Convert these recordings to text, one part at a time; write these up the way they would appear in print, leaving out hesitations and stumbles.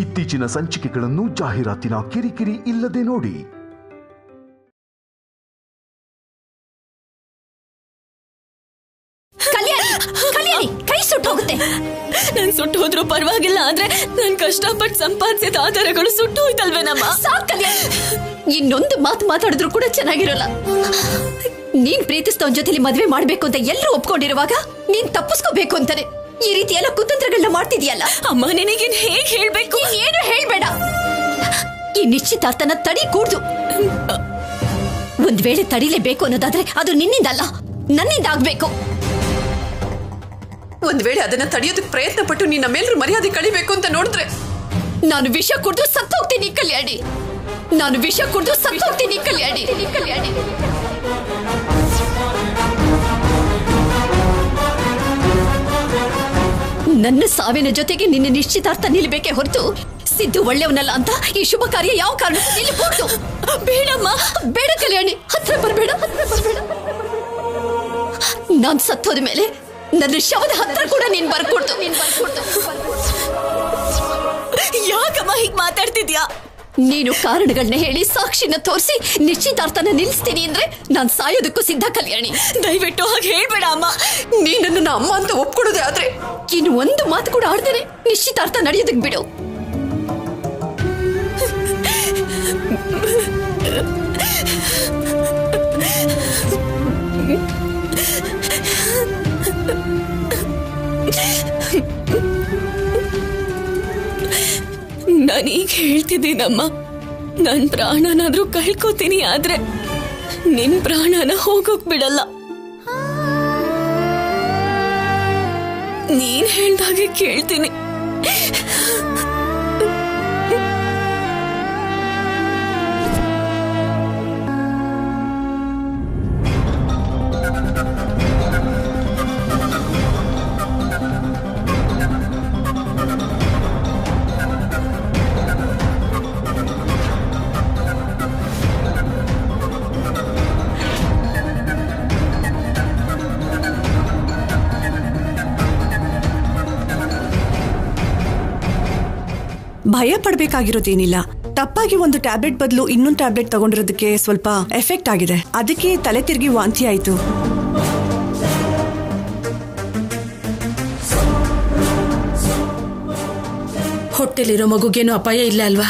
ಇತ್ತೀಚಿನ ಸಂಚಿಕೆಗಳನ್ನು ಜಾಹೀರಾತಿನ ಕಿರಿಕಿರಿ ಇಲ್ಲದೆ ನೋಡಿ. ಕೈ ಸುಟ್ಟು ಹೋಗುತ್ತೆ. ನನ್ ಸುಟ್ಟು ಹೋದ್ರೂ ಪರವಾಗಿಲ್ಲ, ಆದ್ರೆ ನನ್ ಕಷ್ಟಪಟ್ಟು ಸಂಪಾದಿಸಿದ ಆಧಾರಗಳು ಸುಟ್ಟು ಹೋಯ್ತಲ್ವೇನಮ್ಮ. ಸಾಕ್ ಕಲ್ಯಾಣಿ, ಇನ್ನೊಂದು ಮಾತು ಮಾತಾಡಿದ್ರು ಕೂಡ ಚೆನ್ನಾಗಿರಲ್ಲ. ನೀನ್ ಪ್ರೀತಿಸ್ತವನ್ ಜೊತೆಲಿ ಮದ್ವೆ ಮಾಡ್ಬೇಕು ಅಂತ ಎಲ್ಲರೂ ಒಪ್ಕೊಂಡಿರುವಾಗ ನೀನ್ ತಪ್ಪಿಸ್ಕೋಬೇಕು ಅಂತಾನೆ ಈ ರೀತಿ ಎಲ್ಲ ಕುತಂತ್ರಗಳನ್ನ ಮಾಡ್ತಿದ್ಯಲ್ಲ. ಅಮ್ಮ, ನಿನಗೇನ್ ಹೇಗ್ ಹೇಳ್ಬೇಕು? ಏನು ಹೇಳ್ಬೇಡ. ಈ ನಿಶ್ಚಿತಾರ್ಥನ ತಡಿ ಕೂಡ್ದು. ಒಂದ್ ವೇಳೆ ತಡಿಲೇಬೇಕು ಅನ್ನೋದಾದ್ರೆ ಅದು ನಿನ್ನಿಂದಲ್ಲ, ನನ್ನಿಂದ ಆಗ್ಬೇಕು. ಒಂದ್ ವೇಳೆ ಅದನ್ನ ತಡೆಯೋದಕ್ಕೆ ಪ್ರಯತ್ನ ಪಟ್ಟು ನೀನ್ ನಮ್ಮೆಲ್ಲರೂ ಮರ್ಯಾದೆ ಕಳಿಬೇಕು ಅಂತ ನೋಡಿದ್ರೆ ನಾನು ವಿಷ ಕುಡ್ದು ಸತ್ತೋಗ್ತೀನಿ ಕಲ್ಯಾಣಿ. ನಾನು ವಿಷ ಕುಡ್ದು ಸತ್ತೋಗ್ತೀನಿ ಕಲ್ಯಾಣಿ. ನನ್ನ ಸಾವಿನ ಜೊತೆಗೆ ನಿನ್ನ ನಿಶ್ಚಿತಾರ್ಥ ನಿಲ್ಬೇಕೆ ಹೊರತು ಸಿದ್ದು ಒಳ್ಳೆಯವನಲ್ಲ ಅಂತ ಈ ಶುಭ ಕಾರ್ಯ ಯಾವ ಕಾರಣ ನಿಲ್ಬಹುದು. ಬೇಡಮ್ಮ, ಬೇಡ ಕಲ್ಯಾಣಿ, ಹತ್ರ ಬರ್ಬೇಡ. ನಾನ್ ಸತ್ತೋದ ಮೇಲೆ ನನ್ನ ಶವದ ಹತ್ರ ಕೂಡ ನೀನ್ ಬರ್ಕೊಡ್ತು. ಯಾಕಮ್ಮ ಹೀಗ್ ಮಾತಾಡ್ತಿದ್ಯಾ? ನೀನು ಕಾರಣಗಳನ್ನ ಹೇಳಿ ಸಾಕ್ಷಿನ ತೋರಿಸಿ ನಿಶ್ಚಿತಾರ್ಥನ ನಿಲ್ಲಿಸ್ತೀನಿ ಅಂದ್ರೆ ನಾನ್ ಸಾಯೋದಕ್ಕೂ ಸಿದ್ಧ ಕಲ್ಯಾಣಿ. ದಯವಿಟ್ಟು ಹಾಗೆ ಹೇಳ್ಬೇಡ ಅಮ್ಮ. ನೀ ನನ್ನ ಅಮ್ಮ ಅಂತ ಒಪ್ಕೊಡೋದೆ ಆದ್ರೆ ಇನ್ನು ಒಂದು ಮಾತು ಕೂಡ ಆಡ್ದೇನೆ ನಿಶ್ಚಿತಾರ್ಥ ನಡೆಯೋದಕ್ ಬಿಡು. ನಾನೀಗ ಹೇಳ್ತಿದ್ದೀನಮ್ಮ, ನನ್ ಪ್ರಾಣನಾದ್ರೂ ಕಳ್ಕೋತೀನಿ, ಆದ್ರೆ ನಿನ್ ಪ್ರಾಣನ ಹೋಗೋಕ್ ಬಿಡಲ್ಲ. ನೀನ್ ಹೇಳ್ದಾಗೆ ಕೇಳ್ತೀನಿ. ಭಯ ಪಡ್ಬೇಕಾಗಿರೋದೇನಿಲ್ಲ. ತಪ್ಪಾಗಿ ಒಂದು ಟ್ಯಾಬ್ಲೆಟ್ ಬದಲು ಇನ್ನೊಂದು ಟ್ಯಾಬ್ಲೆಟ್ ತಗೊಂಡಿರೋದಕ್ಕೆ ಸ್ವಲ್ಪ ಎಫೆಕ್ಟ್ ಆಗಿದೆ. ಅದಕ್ಕೆ ತಲೆ ತಿರುಗಿ ವಾಂತಿ ಆಯ್ತು. ಹೊಟ್ಟೆಲಿರೋ ಮಗುಗೇನು ಅಪಾಯ ಇಲ್ಲ ಅಲ್ವಾ?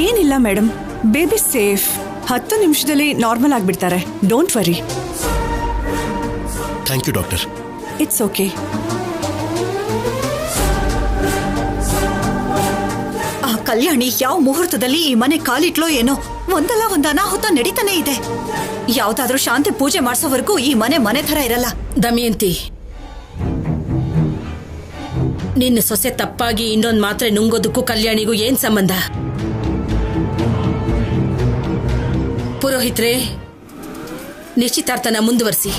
ಏನಿಲ್ಲ ಮೇಡಮ್, ಬೇಬಿ ಸೇಫ್. 10 ನಿಮಿಷದಲ್ಲಿ ನಾರ್ಮಲ್ ಆಗ್ಬಿಡ್ತಾರೆ. Don't worry. Thank you doctor. It's okay. Kalyani ಯಾವ ಮುಹೂರ್ತದಲ್ಲಿ ಈ ಮನೆ ಕಾಲಿಟ್ಲೋ ಏನೋ, ಒಂದಲ್ಲ ಒಂದು ಅನಾಹುತ ನಡೀತಾನೆ ಇದೆ. ಯಾವ್ದಾದ್ರೂ ಶಾಂತಿ ಪೂಜೆ ಮಾಡಿಸೋವರೆಗೂ ಈ ಮನೆ ತರ ಇರಲ್ಲ. ದಮಯಂತಿ, ನಿನ್ನ ಸೊಸೆ ತಪ್ಪಾಗಿ ಇನ್ನೊಂದು ಮಾತ್ರೆ ನುಂಗೋದಕ್ಕೂ ಕಲ್ಯಾಣಿಗೂ ಏನ್ ಸಂಬಂಧ? ಪುರೋಹಿತ್ರೆ, ನಿಶ್ಚಿತಾರ್ಥನ ಮುಂದುವರಿಸಿ.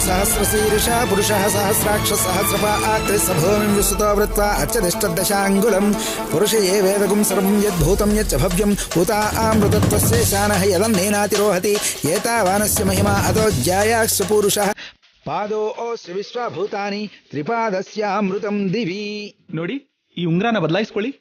सहस्रशीर्षः पुरुषः सहस्राक्ष सहस्रपात् सभूमिं विस्तृतो वृत्वा अर्चतिष्ठदशाङ्गुलं पुरुष ये वेदगुं सर्वं यद्भूतं यच्च भव्यं भूतामृतत्वस्य शानः यदन्नेनातिरोहति एतावानस्य महिमा अतो ज्यायास्य पुरुषः पादोऽस्य विश्वभूतानि त्रिपादस्यामृतं दिवि. ನೋಡಿ, ಈ ಉಂಗ್ರನ ಬದಲಾಯಿಸ್ಕೊಳ್ಳಿ.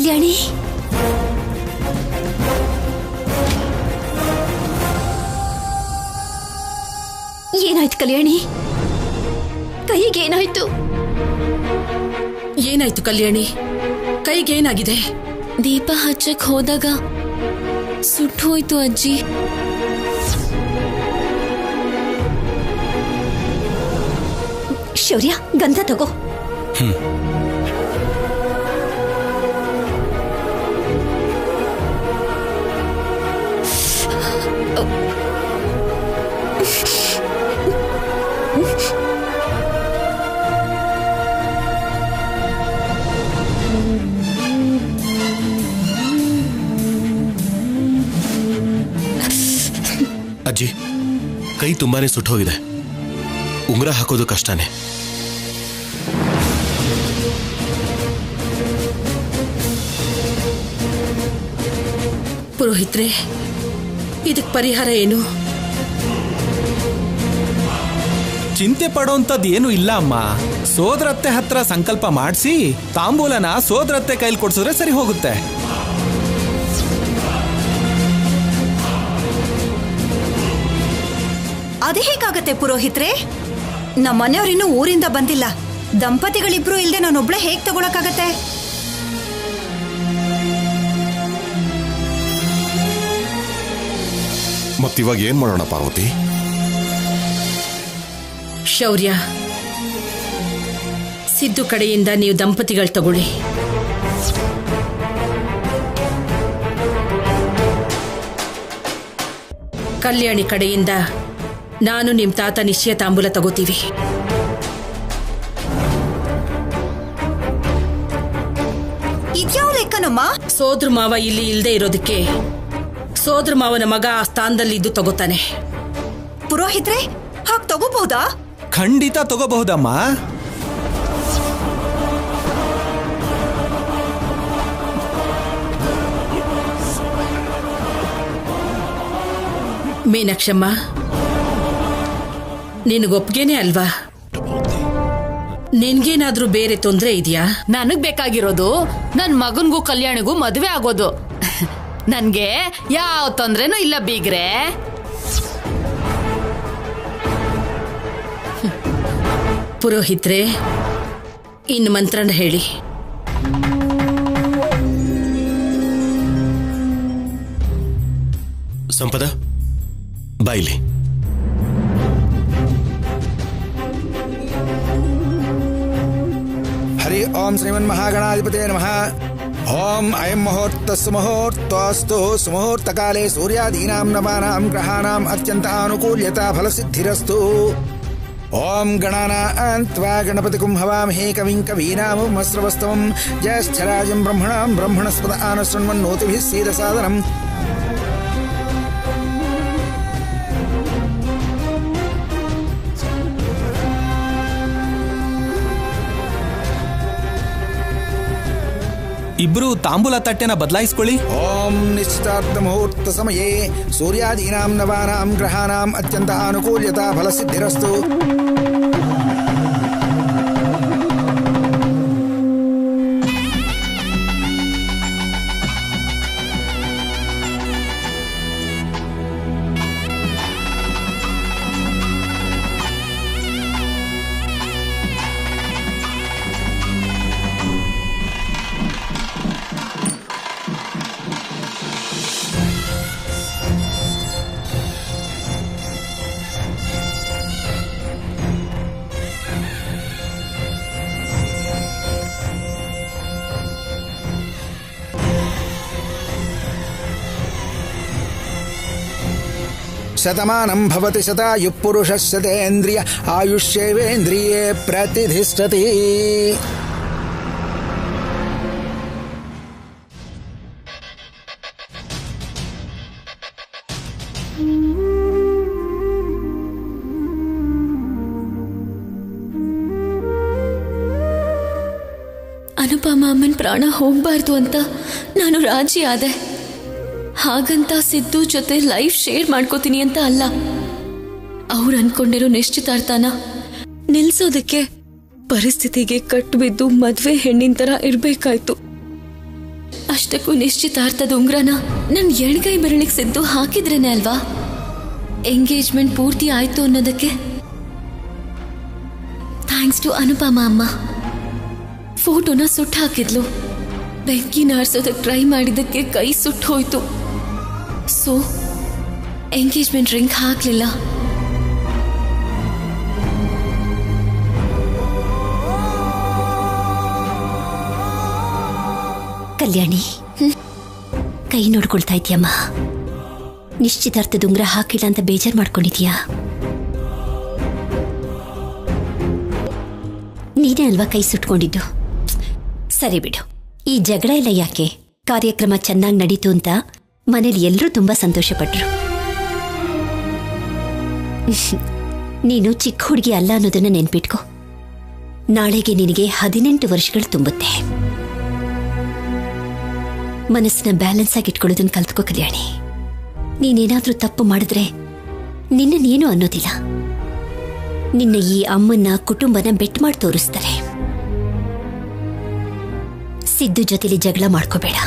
ಕಲ್ಯಾಣಿ, ಏನಾಯ್ತು ಕಲ್ಯಾಣಿ? ಕೈಗೆ ಏನಾಯ್ತು? ಏನಾಯ್ತು ಕಲ್ಯಾಣಿ? ಕೈಗೇನಾಗಿದೆ? ದೀಪ ಹಚ್ಚಕ್ ಹೋದಾಗ ಸುಟ್ಟು ಹೋಯ್ತು ಅಜ್ಜಿ. ಶೌರ್ಯ, ಗಂಧ ತಗೋ. ಅಜ್ಜಿ, ಕೈ ತುಂಬಾನೇ ಸುಟ್ಟೋಗಿದೆ. ಉಂಗುರ ಹಾಕೋದು ಕಷ್ಟನೇ. ಪುರೋಹಿತ್ರೆ, ಇದಕ್ ಪರಿಹಾರ ಏನು? ಚಿಂತೆ ಪಡೋಂಥದ್ದು ಏನು ಇಲ್ಲ ಅಮ್ಮ. ಸೋದರತ್ತೆ ಹತ್ರ ಸಂಕಲ್ಪ ಮಾಡಿಸಿ ತಾಂಬೂಲನ ಸೋದರತ್ತೆ ಕೈಲಿ ಕೊಡ್ಸಿದ್ರೆ ಸರಿ ಹೋಗುತ್ತೆ. ಅದೇ ಹೇಗಾಗತ್ತೆ ಪುರೋಹಿತ್ರೆ? ನಮ್ಮ ಮನೆಯವ್ರಿನ್ನೂ ಊರಿಂದ ಬಂದಿಲ್ಲ. ದಂಪತಿಗಳಿಬ್ರು ಇಲ್ದೆ ನಾನೊಬ್ಳೆ ಹೇಗ್ ತಗೊಳಕಾಗತ್ತೆ? ಮತ್ತಿವಾಗ ಏನ್ ಮಾಡೋಣ ಪಾರ್ವತಿ? ಶೌರ್ಯ, ಸಿದ್ದು ಕಡೆಯಿಂದ ನೀವು ದಂಪತಿಗಳು ತಗೊಳ್ಳಿ. ಕಲ್ಯಾಣಿ ಕಡೆಯಿಂದ ನಾನು ನಿಮ್ ತಾತ ನಿಶ್ಚಯ ತಾಂಬೂಲ ತಗೋತೀವಿ. ಇದ್ಯಾವ ಲೆಕ್ಕನಮ್ಮ? ಸೋದ್ರ ಮಾವ ಇಲ್ಲಿ ಇಲ್ದೇ ಇರೋದಕ್ಕೆ ಸೋದ್ರ ಮಾವನ ಮಗ ಆ ಸ್ಥಾನದಲ್ಲಿ ಇದ್ದು ತಗೋತಾನೆ. ಪುರೋಹಿತ್ರೆ, ಹಾಗ್ ತಗೋಬಹುದಾ? ಖಂಡಿತ ತಗೋಬಹುದಮ್ಮ. ಮೀನಾಕ್ಷಮ್ಮ, ನಿನಗೊಪ್ಗೆನೆ ಅಲ್ವಾ? ನಿನ್ಗೇನಾದ್ರೂ ಬೇರೆ ತೊಂದ್ರೆ ಇದೆಯಾ? ನನಗ್ ಬೇಕಾಗಿರೋದು ನನ್ ಮಗನ್ಗೂ ಕಲ್ಯಾಣಿಗೂ ಮದುವೆ ಆಗೋದು. ನನ್ಗೆ ಯಾವ ತೊಂದ್ರೆನೂ ಇಲ್ಲ ಬೀಗ್ರೆ. ಪುರೋಹಿತ್ರೆ, ಇನ್ನು ಮಂತ್ರನ ಹೇಳಿ. ಸಂಪದ, ಬಾಯಿಲಿ. ಹರಿ ಓಂ ಶ್ರೀಮನ್ಮಹಾಗಣಾಧಿಪತೇ ನಮಃ. ಓಂ ಅಯಂ ಮುಹೂರ್ತಸ್ಸು ಮುಹೂರ್ತೋऽस्तु. ಸುಮುಹೂರ್ತಕಾಲೇ ಸೂರ್ಯಾದೀನಾಂ ನವಾನಾಂ ಗ್ರಹಾಣಾಂ ಅತ್ಯಂತ ಆನುಕೂಲ್ಯತಾ ಫಲಸಿದ್ಧಿರಸ್ತು. ಓಂ ಗಣಾನಾಂ ತ್ವಾ ಗಣಪತಿಗುಂ ಹವಾಮಹೇ ಕವಿಂ ಕವೀನಾಮುಪಮಸ್ರವಸ್ತಮಂ. ಜ್ಯೇಷ್ಠರಾಜಂ ಬ್ರಹ್ಮಣಾಂ ಬ್ರಹ್ಮಣಸ್ಪದ ಆನಶೃಣ್ವನ್ನೋತಿಭಿಃ ಸೀದಸಾದನಂ. ಇಬ್ರು ತಾಂಬೂಲ ತಟ್ಟೆನ ಬದಲಾಯಿಸ್ಕೊಳ್ಳಿ. ಓಂ ನಿಶ್ಚಿತಾರ್ಥ ಮುಹೂರ್ತ ಸಮಯೇ ಸೂರ್ಯಾದೀನಾಂ ನವಾನಾಂ ಗ್ರಹಾಣಾಂ ಅತ್ಯಂತ ಆನುಕೂಲ್ಯತಾ ಫಲಸಿದ್ಧಿರಸ್ತು. ಶತಮಾನಂ ಭವತಿ ಶತಾಯುಃ ಪುರುಷಃ ಶತೇಂದ್ರಿಯ ಆಯುಷ್ಯೇವೇಂದ್ರಿಯೇ ಪ್ರತಿಷ್ಠತಿ. ಅನುಪಮ ಅಮ್ಮನ ಪ್ರಾಣ ಹೋಗ್ಬಾರ್ದು ಅಂತ ನಾನು ರಾಜಿ ಆದೆ. ಹಾಗಂತ ಸಿದ್ದು ಜೊತೆ ಲೈಫ್ ಶೇರ್ ಮಾಡ್ಕೋತೀನಿ ಅಂತ ಅಲ್ಲ. ಅವ್ರು ಅನ್ಕೊಂಡಿರೋ ನಿಶ್ಚಿತಾರ್ಥನ ನಿಲ್ಸೋದಕ್ಕೆ ಪರಿಸ್ಥಿತಿಗೆ ಕಟ್ಟು ಬಿದ್ದು ಮದ್ವೆ ಹೆಣ್ಣಿನ ತರ ಇರ್ಬೇಕಾಯ್ತು. ಅಷ್ಟಕ್ಕೂ ನಿಶ್ಚಿತಾರ್ಥದ ಉಂಗ್ರನ ನನ್ನ ಎಡಗೈ ಬೆರಳಿಗೆ ಸಿದ್ದು ಹಾಕಿದ್ರೇನೆ ಅಲ್ವಾ ಎಂಗೇಜ್ಮೆಂಟ್ ಪೂರ್ತಿ ಆಯ್ತು ಅನ್ನೋದಕ್ಕೆ. ಥ್ಯಾಂಕ್ಸ್ ಟು ಅನುಪಮ ಅಮ್ಮ. ಫೋಟೋನ ಸುಟ್ಟು ಹಾಕಿದ್ಲು. ಬೆಂಕಿನ ಆರಿಸೋದಕ್ಕೆ ಟ್ರೈ ಮಾಡಿದ್ದಕ್ಕೆ ಕೈ ಸುಟ್ಟು ಹೋಯ್ತು. ಸೊ ಎಂಗೇಜ್ಮೆಂಟ್ ರಿಂಗ್ ಹಾಕ್ಲಿಲ್ಲ. ಕಲ್ಯಾಣಿ, ಕೈ ನೋಡ್ಕೊಳ್ತಾ ಇದೀಯಮ್ಮ. ನಿಶ್ಚಿತಾರ್ಥದ ಉಂಗ್ರ ಹಾಕಿಲ್ಲ ಅಂತ ಬೇಜಾರು ಮಾಡ್ಕೊಂಡಿದ್ಯಾ? ನೀನೇ ಅಲ್ವಾ ಕೈ ಸುಟ್ಕೊಂಡಿದ್ದು? ಸರಿ ಬಿಡು, ಈ ಜಗಳ ಎಲ್ಲ ಯಾಕೆ? ಕಾರ್ಯಕ್ರಮ ಚೆನ್ನಾಗಿ ನಡೀತು ಅಂತ ಮನೇಲಿ ಎಲ್ಲರೂ ತುಂಬಾ ಸಂತೋಷಪಟ್ರು. ನೀನು ಚಿಕ್ಕ ಹುಡುಗಿ ಅಲ್ಲ ಅನ್ನೋದನ್ನ ನೆನ್ಪಿಟ್ಕೋ. ನಾಳೆಗೆ ನಿನಗೆ 18 ವರ್ಷಗಳು ತುಂಬುತ್ತೆ. ಮನಸ್ಸನ್ನ ಬ್ಯಾಲೆನ್ಸ್ ಆಗಿ ಇಟ್ಕೊಳ್ಳೋದನ್ನ ಕಲ್ತ್ಕೋ ಕಲ್ಯಾಣಿ. ನೀನೇನಾದ್ರೂ ತಪ್ಪು ಮಾಡಿದ್ರೆ ನಿನ್ನನ್ನೇನು ಅನ್ನೋದಿಲ್ಲ. ನಿನ್ನ ಈ ಅಮ್ಮನ ಕುಟುಂಬನ ಬೆಟ್ ಮಾಡಿ ತೋರಿಸ್ತಾರೆ. ಸಿದ್ದು ಜೊತೆಲಿ ಜಗಳ ಮಾಡ್ಕೋಬೇಡ.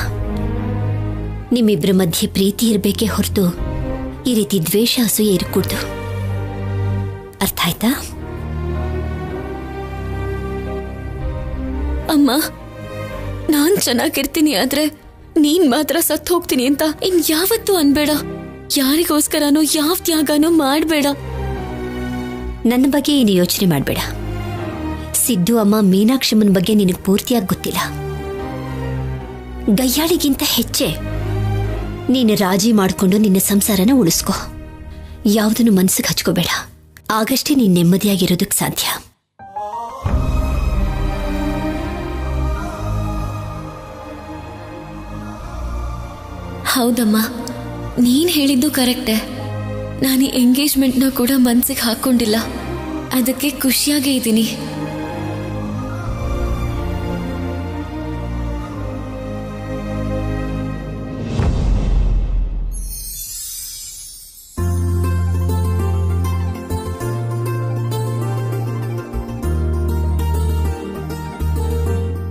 ನಿಮ್ಮಿಬ್ಬರ ಮಧ್ಯೆ ಪ್ರೀತಿ ಇರಬೇಕೇ ಹೊರತು ಈ ರೀತಿ ದ್ವೇಷ ಅಸೂಯೆ ಇರಕೂಡ್ದು. ಅರ್ಥ ಆಯ್ತಾ? ಅಮ್ಮ, ನಾನ್ ಚೆನ್ನಾಗಿರ್ತೀನಿ, ಆದ್ರೆ ನೀನ್ ಮಾತ್ರ ಸತ್ತು ಹೋಗ್ತೀನಿ ಅಂತ ಇನ್ಯಾವತ್ತೂ ಅನ್ಬೇಡ. ಯಾರಿಗೋಸ್ಕರನೋ ಯಾವ ತ್ಯಾಗನೂ ಮಾಡ್ಬೇಡ. ನನ್ನ ಬಗ್ಗೆ ಏನು ಯೋಚನೆ ಮಾಡಬೇಡ. ಸಿದ್ದು ಅಮ್ಮ ಮೀನಾಕ್ಷಮ್ಮನ ಬಗ್ಗೆ ನಿನಗೆ ಪೂರ್ತಿಯಾಗಿ ಗೊತ್ತಿಲ್ಲ. ಗಯ್ಯಾಳಿಗಿಂತ ಹೆಚ್ಚೆ ನೀನು ರಾಜಿ ಮಾಡಿಕೊಂಡು ನಿನ್ನ ಸಂಸಾರನ ಉಳಿಸ್ಕೋ. ಯಾವುದನ್ನು ಮನಸ್ಸಿಗೆ ಹಚ್ಕೋಬೇಡ. ಆಗಷ್ಟೇ ನೀನು ನೆಮ್ಮದಿಯಾಗಿರೋದಕ್ಕೆ ಸಾಧ್ಯ. ಹೌದಮ್ಮ, ನೀನ್ ಹೇಳಿದ್ದು ಕರೆಕ್ಟೇ. ನಾನು ಎಂಗೇಜ್ಮೆಂಟ್ನ ಕೂಡ ಮನ್ಸಿಗೆ ಹಾಕೊಂಡಿಲ್ಲ. ಅದಕ್ಕೆ ಖುಷಿಯಾಗೇ ಇದ್ದೀನಿ.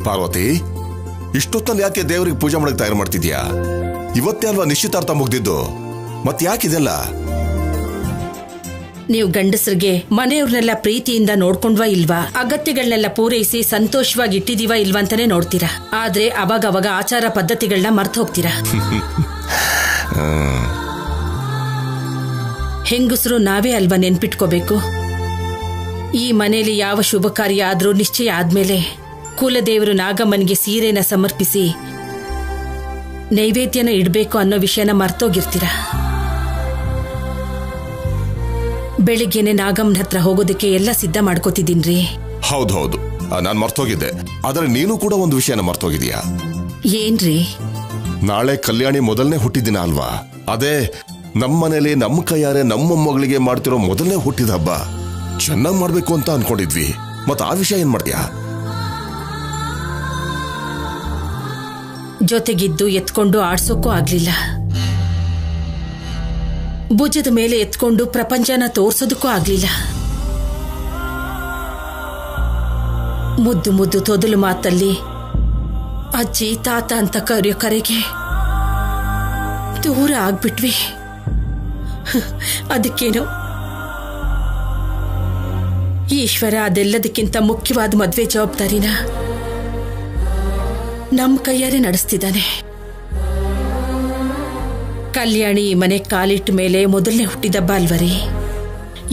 ಪಾರ್ವತಿ, ಇಷ್ಟೊತ್ತಲ್ಲಿ ಯಾಕೆ ದೇವರಿಗೆ ಪೂಜೆ ಮಾಡಕ್ಕೆ ತಯಾರು ಮಾಡ್ತಿದ್ಯಾ? ಇವತ್ತೇ ಅಲ್ವಾ ನಿಶ್ಚಿತಾರ್ಥ ಮುಗ್ದಿದ್ದು, ಮತ್ ಯಾಕಿದೆಲ್ಲ? ನೀವು ಗಂಡಸರಿಗೆ ಮನೆಯವ್ರನ್ನೆಲ್ಲ ಪ್ರೀತಿಯಿಂದ ನೋಡ್ಕೊಂಡ್ವಾ ಇಲ್ವಾ, ಅಗತ್ಯಗಳನ್ನೆಲ್ಲ ಪೂರೈಸಿ ಸಂತೋಷವಾಗಿ ಇಟ್ಟಿದೀವಾ ಇಲ್ವಾ ಅಂತಾನೆ ನೋಡ್ತೀರಾ. ಆದ್ರೆ ಅವಾಗ ಆಚಾರ ಪದ್ಧತಿಗಳನ್ನ ಮರ್ತು ಹೋಗ್ತೀರಾ. ಹೆಂಗಸರು ನಾವೇ ಅಲ್ವಾ ನೆನ್ಪಿಟ್ಕೋಬೇಕು. ಈ ಮನೆಯಲ್ಲಿ ಯಾವ ಶುಭ ಕಾರ್ಯ ಆದ್ರೂ ನಿಶ್ಚಯ ಆದ್ಮೇಲೆ ಕುಲದೇವರು ನಾಗಮ್ಮನಿಗೆ ಸೀರೆನ ಸಮರ್ಪಿಸಿ ನೈವೇದ್ಯನ ಇಡಬೇಕು ಅನ್ನೋ ವಿಷಯನ ಮರ್ತೋಗಿರ್ತೀರ. ಬೆಳಿಗ್ಗೆನೆ ನಾಗಮ್ಮನ ಹತ್ರ ಹೋಗೋದಕ್ಕೆ ಎಲ್ಲ ಸಿದ್ಧ ಮಾಡ್ಕೋತಿದ್ದೀನ್ರಿ. ಹೌದು, ನಾನ್ ಮರ್ತೋಗಿದ್ದೆ. ಆದ್ರೆ ನೀನು ಕೂಡ ಒಂದು ವಿಷಯನ ಮರ್ತೋಗಿದ್ಯಾ. ಏನ್ರಿ? ನಾಳೆ ಕಲ್ಯಾಣಿ ಮೊದಲನೇ ಹುಟ್ಟಿದಿನ ಅಲ್ವಾ? ಅದೇ ನಮ್ಮನೇಲಿ ನಮ್ಮ ಕೈಯಾರೆ ನಮ್ಮ ಮಗಳಿಗೆ ಮಾಡ್ತಿರೋ ಮೊದಲನೇ ಹುಟ್ಟಿದ ಹಬ್ಬ. ಚೆನ್ನಾಗ್ ಮಾಡ್ಬೇಕು ಅಂತ ಅನ್ಕೊಂಡಿದ್ವಿ. ಮತ್ ಆ ವಿಷಯ ಏನ್ ಮಾಡ್ತೀಯಾ? ಜೊತೆಗಿದ್ದು ಎತ್ಕೊಂಡು ಆಡ್ಸೋಕ್ಕೂ ಆಗ್ಲಿಲ್ಲ. ಭುಜದ ಮೇಲೆ ಎತ್ಕೊಂಡು ಪ್ರಪಂಚನ ತೋರ್ಸೋದಕ್ಕೂ ಆಗ್ಲಿಲ್ಲ. ಮುದ್ದು ತೊದಲು ಮಾತಲ್ಲಿ ಅಜ್ಜಿ ತಾತ ಅಂತ ಕರೆಯೋ ಕರೆಗೆ ದೂರ ಆಗ್ಬಿಟ್ವಿ. ಅದಕ್ಕೇನು ಈಶ್ವರ ಅದೆಲ್ಲದಕ್ಕಿಂತ ಮುಖ್ಯವಾದ ಮದ್ವೆ ಜವಾಬ್ದಾರಿನ ನಮ್ಮ ಕೈಯಾರೆ ನಡೆಸ್ತಿದ್ದಾನೆ. ಕಲ್ಯಾಣಿ ಈ ಮನೆ ಕಾಲಿಟ್ಟ ಮೇಲೆ ಮೊದಲನೇ ಹುಟ್ಟಿದಬ್ಬ ಅಲ್ವರಿ.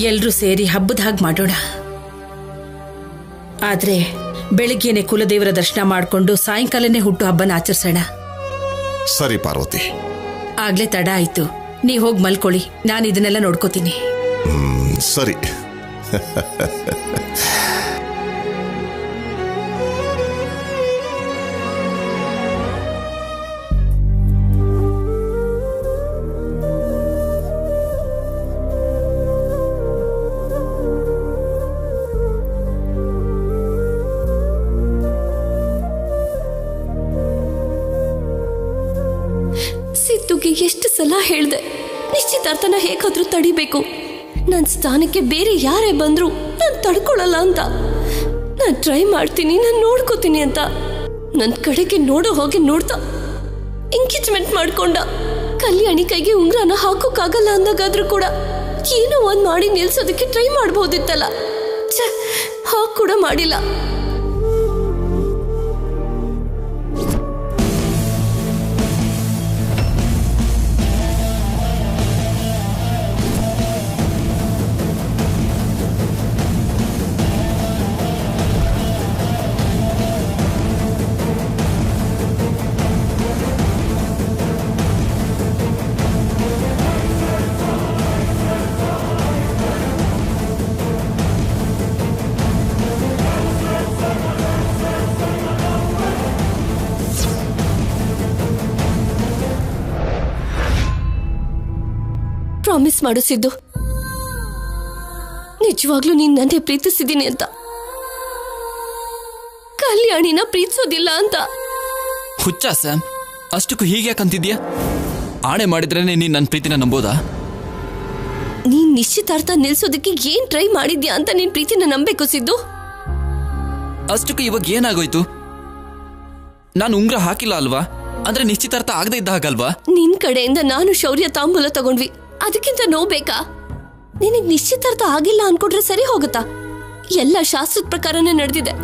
ಎಲ್ರೂ ಸೇರಿ ಹಬ್ಬದ ಹಾಗೆ ಮಾಡೋಣ. ಆದ್ರೆ ಬೆಳಿಗ್ಗೆನೆ ಕುಲದೇವರ ದರ್ಶನ ಮಾಡ್ಕೊಂಡು ಸಾಯಂಕಾಲನೇ ಹುಟ್ಟು ಹಬ್ಬನ ಆಚರಿಸೋಣ. ಸರಿ ಪಾರ್ವತಿ. ಆಗ್ಲೇ ತಡ ಆಯ್ತು, ನೀವ್ ಹೋಗಿ ಮಲ್ಕೊಳ್ಳಿ. ನಾನು ಇದನ್ನೆಲ್ಲ ನೋಡ್ಕೋತೀನಿ. ಸರಿ. ಸಿದ್ದುಗೆ ಎಷ್ಟು ಸಲ ಹೇಳ್ದೆ ನಿಶ್ಚಿತಾರ್ಥನ ಹೇಗಾದ್ರೂ ತಡಿಬೇಕು. ನನ್ನ ಸ್ಥಾನಕ್ಕೆ ಬೇರೆ ಯಾರೇ ಬಂದ್ರು ನಾನು ತಡ್ಕೊಳಲ್ಲ ಅಂತ. ನಾನು ಟ್ರೈ ಮಾಡ್ತೀನಿ, ನಾನು ನೋಡ್ಕೋತೀನಿ ಅಂತ. ನನ್ನ ಕಡೆಗೆ ನೋಡೋ ಹೋಗಿ ನೋಡ್ತಾ ಎಂಗೇಜ್ಮೆಂಟ್ ಮಾಡ್ಕೊಂಡ. ಕಲ್ಯಾಣಿ ಕೈಗೆ ಉಂಗ್ರನ ಹಾಕೋಕ್ಕಾಗಲ್ಲ ಅಂದಾಗಾದ್ರೂ ಕೂಡ ಏನೋ ಒಂದ್ ಮಾಡಿ ನಿಲ್ಸೋದಕ್ಕೆ ಟ್ರೈ ಮಾಡ್ಬೋದಿತ್ತಲ್ಲ. ಹಾಕ್ ಕೂಡ ಮಾಡಿಲ್ಲ. ಪ್ರಾಮಿಸ್ ಮಾಡು ಸಿದ್ದು, ನಿಜವಾಗ್ಲೂ ನೀನ್ ನನ್ನೇ ಪ್ರೀತಿಸಿದ್ದೀನಿ ಅಂತ, ಕಲ್ಯಾಣಿನ ಪ್ರೀತಿಸೋದಿಲ್ಲ ಅಂತ. ಹುಚ್ಚ ಸ್ಯಾಮ್, ಅಷ್ಟಕ್ಕೂ ಹೀಗೆ ಯಾಕಂತಿದ್ಯಾ? ಆಣೆ ಮಾಡಿದ್ರೇನೆ ನೀನ್ ನನ್ನ ಪ್ರೀತಿನ ನಂಬೋದಾ? ನೀನ್ ನಿಶ್ಚಿತಾರ್ಥ ನಿಲ್ಸೋದಕ್ಕೆ ಏನ್ ಟ್ರೈ ಮಾಡಿದ್ಯಾ ಅಂತ ನೀನ್ ಪ್ರೀತಿನ ನಂಬೇಕು ಸಿದ್ದು. ಅಷ್ಟಕ್ಕೂ ಇವಾಗ ಏನಾಗೋಯ್ತು? ನಾನು ಉಂಗ್ರ ಹಾಕಿಲ್ಲ ಅಲ್ವಾ? ಅಂದ್ರೆ ನಿಶ್ಚಿತಾರ್ಥ ಆಗದೆ ಇದ್ದ ಹಾಗಲ್ವಾ? ನಿನ್ ಕಡೆಯಿಂದ ನಾನು ಶೌರ್ಯ ತಾಂಬೂಲ ತಗೊಂಡ್ವಿ, ಅದಕ್ಕಿಂತ ನೋವು ಬೇಕಾ? ನಿನಗ್ ನಿಶ್ಚಿತಾರ್ಥ ಆಗಿಲ್ಲ ಅನ್ಕೊಂಡ್ರೆ ಸರಿ ಹೋಗುತ್ತಾ? ಎಲ್ಲ ಶಾಸ್ತ್ರದ ಪ್ರಕಾರನೇ ನಡೆದಿದೆ.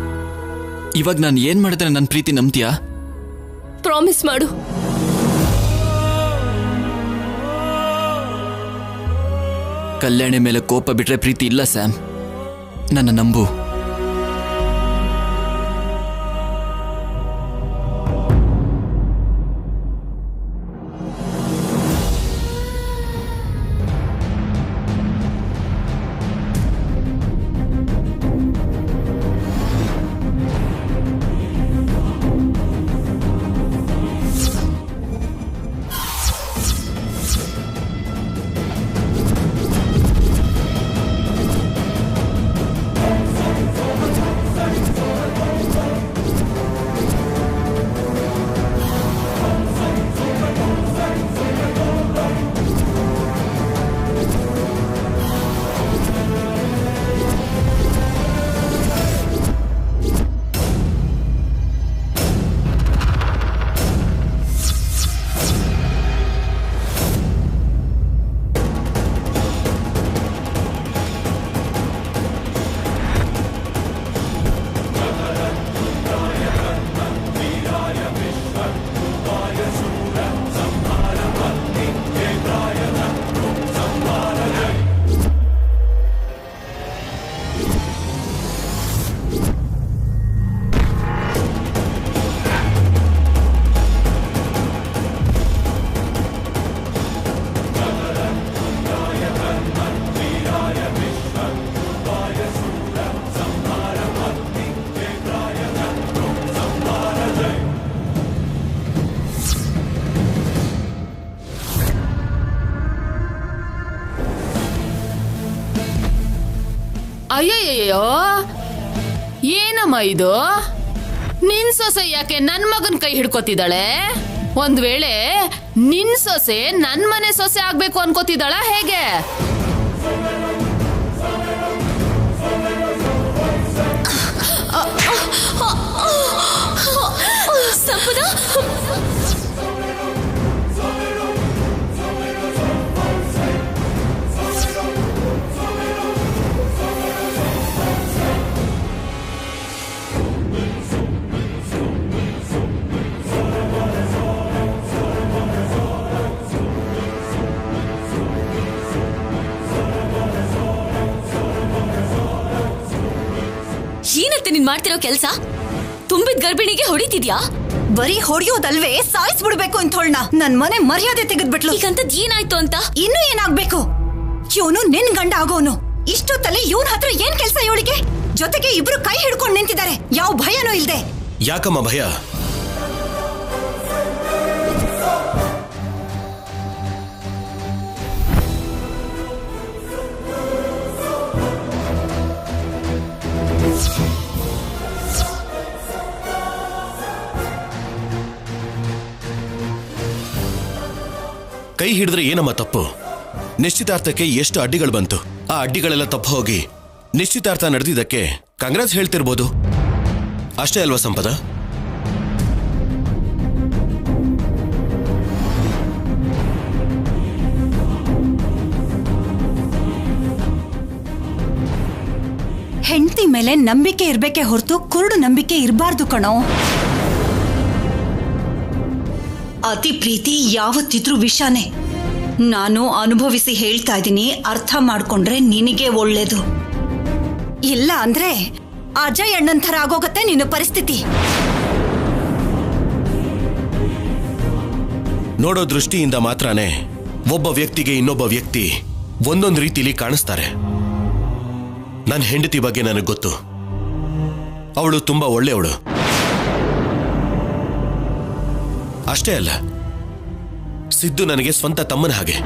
ಇವಾಗ ನಾನು ಏನ್ ಮಾಡಿದ್ರೆ ನನ್ನ ಪ್ರೀತಿ ನಂಬ್ತೀಯಾ? ಪ್ರಾಮಿಸ್ ಮಾಡು. ಕಲ್ಯಾಣಿ ಮೇಲೆ ಕೋಪ ಬಿಟ್ರೆ ಪ್ರೀತಿ ಇಲ್ಲ ಸ್ಯಾಮ್, ನನ್ನ ನಂಬು. ಅಯ್ಯಯ್ಯೋ, ಏನಮ್ಮ ಇದು? ನಿನ್ ಸೊಸೆ ಯಾಕೆ ನನ್ ಮಗನ್ ಕೈ ಹಿಡ್ಕೊತಿದ್ದಾಳೆ? ಒಂದ್ ವೇಳೆ ನಿನ್ ಸೊಸೆ ನನ್ ಮನೆ ಸೊಸೆ ಆಗ್ಬೇಕು ಅನ್ಕೋತಿದ್ದಾಳ ಹೇಗೆ? ಏನತ್ತೆ ನೀನ್ ಮಾಡ್ತಿರೋ ಕೆಲ್ಸ? ತುಂಬಿದ ಗರ್ಭಿಣಿಗೆ ಹೊಡಿತಿದ್ಯಾ? ಬರೀ ಹೊಡಿಯೋದಲ್ವೇ ಸಾಯಿಸ್ಬಿಡ್ಬೇಕು ಅಂತ ಹೊಳ್ನ ನನ್ ಮನೆ ಮರ್ಯಾದೆ ತೆಗೆದ್ಬಿಟ್ಲು. ಈಗಂತದ್ ಏನಾಯ್ತು ಅಂತ? ಇನ್ನು ಏನಾಗ್ಬೇಕು? ಇವನು ನಿನ್ ಗಂಡ ಆಗೋನು. ಇಷ್ಟೊತ್ತಲ್ಲಿ ಇವನ್ ಹತ್ರ ಏನ್ ಕೆಲ್ಸ ಇವಳಿಗೆ? ಜೊತೆಗೆ ಇಬ್ರು ಕೈ ಹಿಡ್ಕೊಂಡು ನಿಂತಿದ್ದಾರೆ, ಯಾವ ಭಯನೂ ಇಲ್ದೆ. ಯಾಕಮ್ಮ ಭಯ? ಕೈ ಹಿಡಿದ್ರೆ ಏನಮ್ಮ ತಪ್ಪು? ನಿಶ್ಚಿತಾರ್ಥಕ್ಕೆ ಎಷ್ಟು ಅಡ್ಡಿಗಳು ಬಂತು, ಆ ಅಡ್ಡಿಗಳೆಲ್ಲ ತಪ್ಪು ಹೋಗಿ ನಿಶ್ಚಿತಾರ್ಥ ನಡೆದಿದ್ದಕ್ಕೆ ಕಾಂಗ್ರೆಸ್ ಹೇಳ್ತಿರ್ಬೋದು, ಅಷ್ಟೇ ಅಲ್ವಾ ಸಂಪದ? ಹೆಂಡತಿ ಮೇಲೆ ನಂಬಿಕೆ ಇರ್ಬೇಕೆ ಹೊರತು ಕುರುಡು ನಂಬಿಕೆ ಇರಬಾರ್ದು ಕಣೋ. ಅತಿ ಪ್ರೀತಿ ಯಾವತ್ತಿದ್ರೂ ವಿಷಾನೇ. ನಾನು ಅನುಭವಿಸಿ ಹೇಳ್ತಾ ಇದ್ದೀನಿ, ಅರ್ಥ ಮಾಡ್ಕೊಂಡ್ರೆ ನಿನಗೆ ಒಳ್ಳೇದು. ಇಲ್ಲ ಅಂದ್ರೆ ಅಜಯ್ ಅಣ್ಣನ್ ಥರ ಆಗೋಗತ್ತೆ ನಿನ್ನ ಪರಿಸ್ಥಿತಿ. ನೋಡೋ ದೃಷ್ಟಿಯಿಂದ ಮಾತ್ರನೇ ಒಬ್ಬ ವ್ಯಕ್ತಿಗೆ ಇನ್ನೊಬ್ಬ ವ್ಯಕ್ತಿ ಒಂದೊಂದು ರೀತಿಲಿ ಕಾಣಿಸ್ತಾರೆ. ನನ್ನ ಹೆಂಡತಿ ಬಗ್ಗೆ ನನಗೆ ಗೊತ್ತು. ಅವಳು ತುಂಬಾ ಒಳ್ಳೆಯವಳು. ಅಷ್ಟೇ ಅಲ್ಲ, ಸಿದ್ದು ನನಗೆ ಸ್ವಂತ ತಮ್ಮನ ಹಾಗೆ.